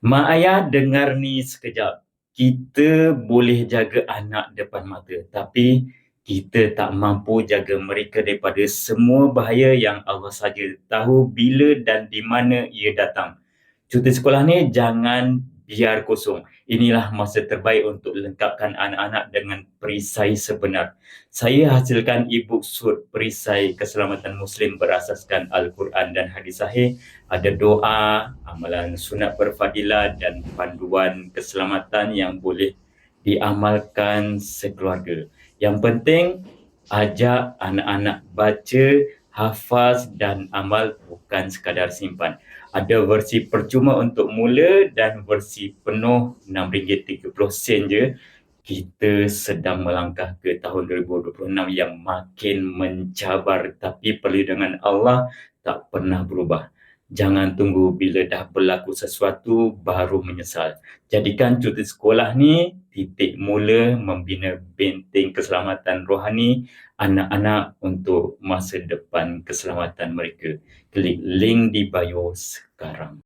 Mak ayah dengar ni sekejap. Kita boleh jaga anak depan mata, tapi kita tak mampu jaga mereka daripada semua bahaya yang Allah saja tahu bila dan di mana ia datang. Cuti sekolah ni jangan biar kosong. Inilah masa terbaik untuk lengkapkan anak-anak dengan perisai sebenar. Saya hasilkan e-book Sud Perisai Keselamatan Muslim berasaskan Al-Quran dan hadis sahih. Ada doa, amalan sunat berfadilah dan panduan keselamatan yang boleh diamalkan sekeluarga. Yang penting, ajak anak-anak baca, hafaz dan amal, bukan sekadar simpan. Ada versi percuma untuk mula dan versi penuh RM6.30 je. Kita sedang melangkah ke tahun 2026 yang makin mencabar, tapi perlindungan Allah tak pernah berubah. Jangan tunggu bila dah berlaku sesuatu baru menyesal. Jadikan cuti sekolah ni titik mula membina benteng keselamatan rohani anak-anak untuk masa depan keselamatan mereka. Klik link di bio sekarang.